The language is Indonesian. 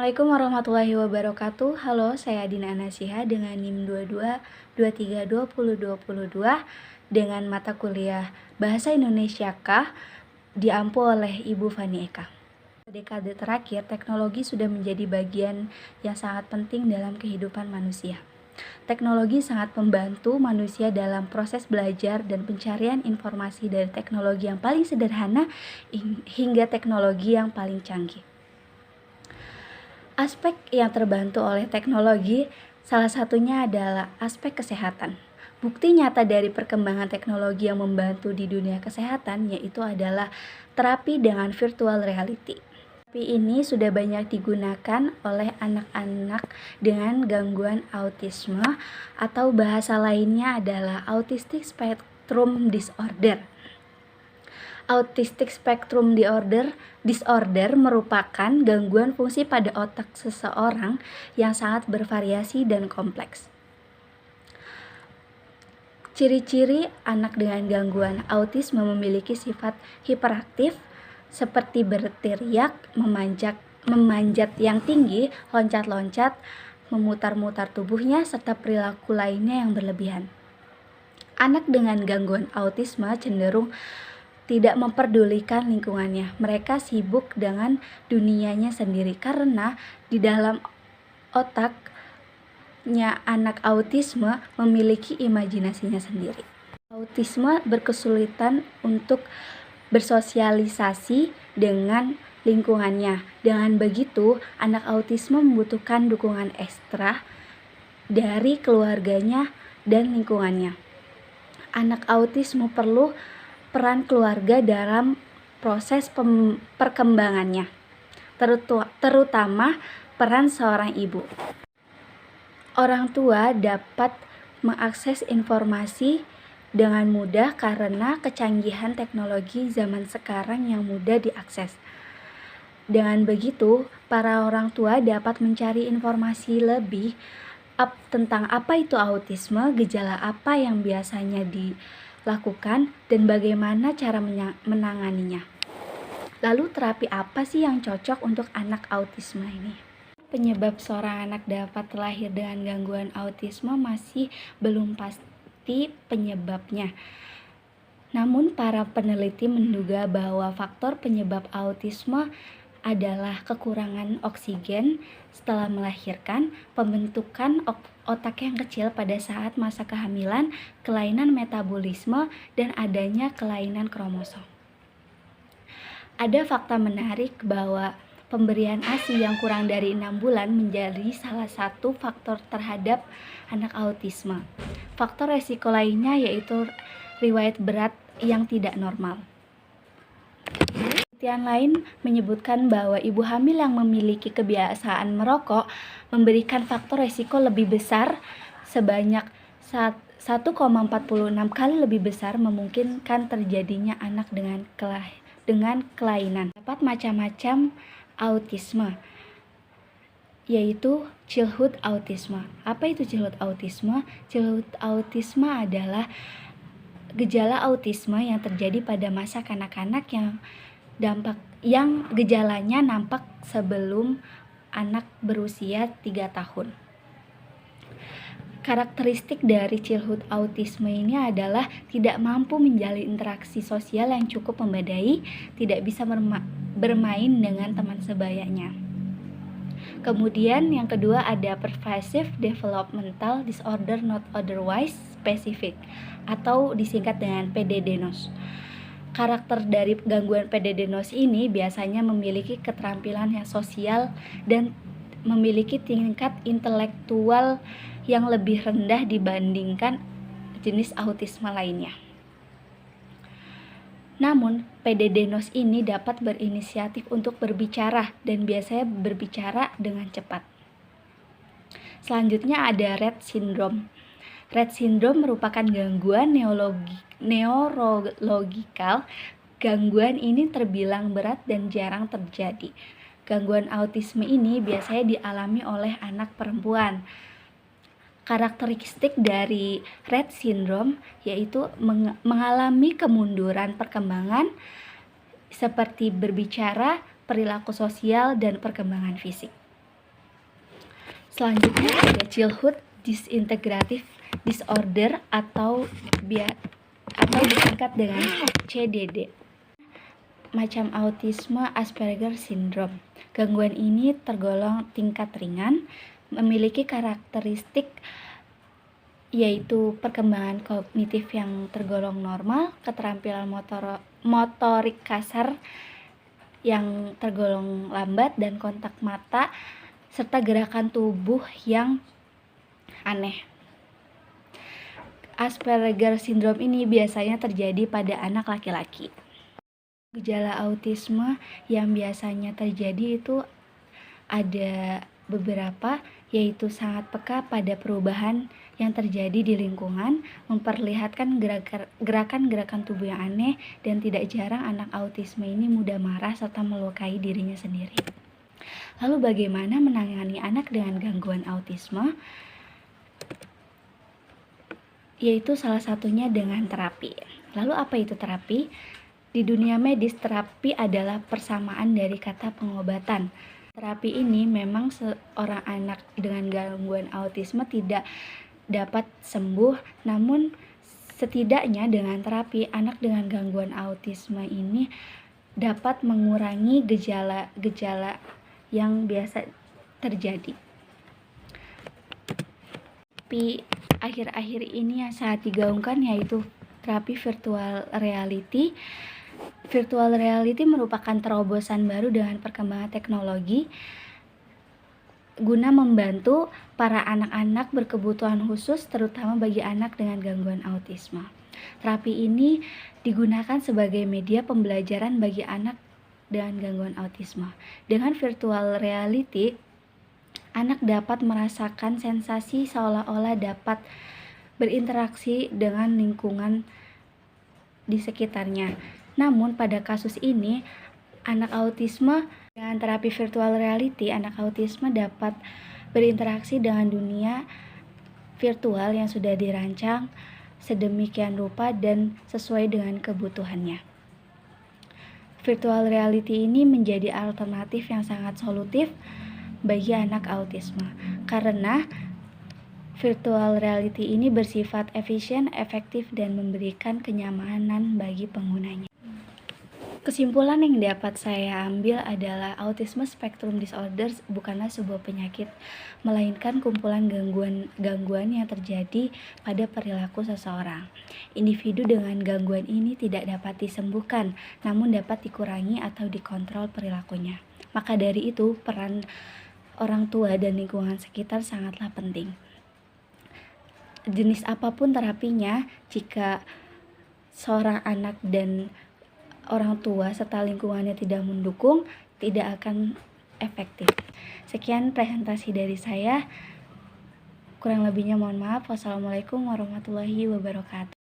Assalamualaikum warahmatullahi wabarakatuh. Halo, saya Dina Anasiha dengan NIM 2223202022 dengan mata kuliah Bahasa Indonesia Kah diampu oleh Ibu Fani Eka. Dekade terakhir, teknologi sudah menjadi bagian yang sangat penting dalam kehidupan manusia. Teknologi sangat membantu manusia dalam proses belajar dan pencarian informasi dari teknologi yang paling sederhana hingga teknologi yang paling canggih. Aspek yang terbantu oleh teknologi salah satunya adalah aspek kesehatan. Bukti nyata dari perkembangan teknologi yang membantu di dunia kesehatan yaitu adalah terapi dengan virtual reality. Terapi ini sudah banyak digunakan oleh anak-anak dengan gangguan autisme atau bahasa lainnya adalah Autistic Spectrum Disorder. Autistic Spectrum Disorder merupakan gangguan fungsi pada otak seseorang yang sangat bervariasi dan kompleks. Ciri-ciri anak dengan gangguan autisme memiliki sifat hiperaktif seperti berteriak, memanjat yang tinggi, loncat-loncat, memutar-mutar tubuhnya, serta perilaku lainnya yang berlebihan. Anak dengan gangguan autisme cenderung tidak memperdulikan lingkungannya. Mereka sibuk dengan dunianya sendiri karena di dalam otaknya anak autisme memiliki imajinasinya sendiri. Autisme berkesulitan untuk bersosialisasi dengan lingkungannya. Dengan begitu, anak autisme membutuhkan dukungan ekstra dari keluarganya dan lingkungannya. Anak autisme perlu peran keluarga dalam proses perkembangannya, terutama peran seorang ibu. Orang tua dapat mengakses informasi dengan mudah karena kecanggihan teknologi zaman sekarang yang mudah diakses. Dengan begitu, para orang tua dapat mencari informasi lebih tentang apa itu autisme, gejala apa yang biasanya dilakukan, dan bagaimana cara menanganinya. Lalu terapi apa sih yang cocok untuk anak autisme ini? Penyebab seorang anak dapat terlahir dengan gangguan autisme masih belum pasti penyebabnya. Namun para peneliti menduga bahwa faktor penyebab autisme adalah kekurangan oksigen setelah melahirkan, pembentukan otak yang kecil pada saat masa kehamilan, kelainan metabolisme, dan adanya kelainan kromosom. Ada fakta menarik bahwa pemberian ASI yang kurang dari 6 bulan menjadi salah satu faktor terhadap anak autisme. Faktor resiko lainnya yaitu riwayat berat yang tidak normal. Penelitian lain menyebutkan bahwa ibu hamil yang memiliki kebiasaan merokok memberikan faktor resiko lebih besar sebanyak 1,46 kali lebih besar memungkinkan terjadinya anak dengan kelainan. Dapat macam-macam autisme, yaitu childhood autisme. Apa itu childhood autisme? Childhood autisme adalah gejala autisme yang terjadi pada masa kanak-kanak yang gejalanya nampak sebelum anak berusia 3 tahun. Karakteristik dari childhood autisme ini adalah tidak mampu menjalin interaksi sosial yang cukup memadai, tidak bisa bermain dengan teman sebayanya. Kemudian yang kedua ada Pervasive Developmental Disorder Not Otherwise Specific atau disingkat dengan PDD-NOS. Karakter dari gangguan PDD-NOS ini biasanya memiliki keterampilan yang sosial dan memiliki tingkat intelektual yang lebih rendah dibandingkan jenis autisme lainnya. Namun, PDD-NOS ini dapat berinisiatif untuk berbicara dan biasanya berbicara dengan cepat. Selanjutnya ada Rett Syndrome. Rett Syndrome merupakan gangguan neurologikal. Gangguan ini terbilang berat dan jarang terjadi. Gangguan autisme ini biasanya dialami oleh anak perempuan. Karakteristik dari Rett Syndrome yaitu mengalami kemunduran perkembangan seperti berbicara, perilaku sosial, dan perkembangan fisik. Selanjutnya ada childhood disintegrative disorder atau disingkat dengan CDD. Macam autisme Asperger syndrome. Gangguan ini tergolong tingkat ringan, memiliki karakteristik yaitu perkembangan kognitif yang tergolong normal, keterampilan motorik kasar yang tergolong lambat dan kontak mata, serta gerakan tubuh yang aneh. Asperger syndrome ini biasanya terjadi pada anak laki-laki. Gejala autisme yang biasanya terjadi itu ada beberapa, yaitu sangat peka pada perubahan yang terjadi di lingkungan, memperlihatkan gerakan-gerakan tubuh yang aneh, dan tidak jarang anak autisme ini mudah marah serta melukai dirinya sendiri. Lalu bagaimana menangani anak dengan gangguan autisme? Yaitu salah satunya dengan terapi. Lalu apa itu terapi? Di dunia medis, terapi adalah persamaan dari kata pengobatan. Terapi ini memang seorang anak dengan gangguan autisme tidak dapat sembuh, namun setidaknya dengan terapi, anak dengan gangguan autisme ini dapat mengurangi gejala-gejala yang biasa terjadi. Tapi akhir-akhir ini yang sangat digaungkan yaitu terapi virtual reality. Virtual reality merupakan terobosan baru dengan perkembangan teknologi guna membantu para anak-anak berkebutuhan khusus, terutama bagi anak dengan gangguan autisme. Terapi ini digunakan sebagai media pembelajaran bagi anak dengan gangguan autisme. Dengan virtual reality, anak dapat merasakan sensasi seolah-olah dapat berinteraksi dengan lingkungan di sekitarnya. Namun pada kasus ini, anak autisme dengan terapi virtual reality, anak autisme dapat berinteraksi dengan dunia virtual yang sudah dirancang sedemikian rupa dan sesuai dengan kebutuhannya. Virtual reality ini menjadi alternatif yang sangat solutif bagi anak autisme karena virtual reality ini bersifat efisien, efektif, dan memberikan kenyamanan bagi penggunanya. Kesimpulan yang dapat saya ambil adalah autisme spectrum disorder bukanlah sebuah penyakit, melainkan kumpulan gangguan yang terjadi pada perilaku seseorang. Individu dengan gangguan ini tidak dapat disembuhkan, namun dapat dikurangi atau dikontrol perilakunya. Maka dari itu, peran orang tua dan lingkungan sekitar sangatlah penting. Jenis apapun terapinya, jika seorang anak dan orang tua serta lingkungannya tidak mendukung, tidak akan efektif. Sekian presentasi dari saya. Kurang lebihnya mohon maaf. Wassalamualaikum warahmatullahi wabarakatuh.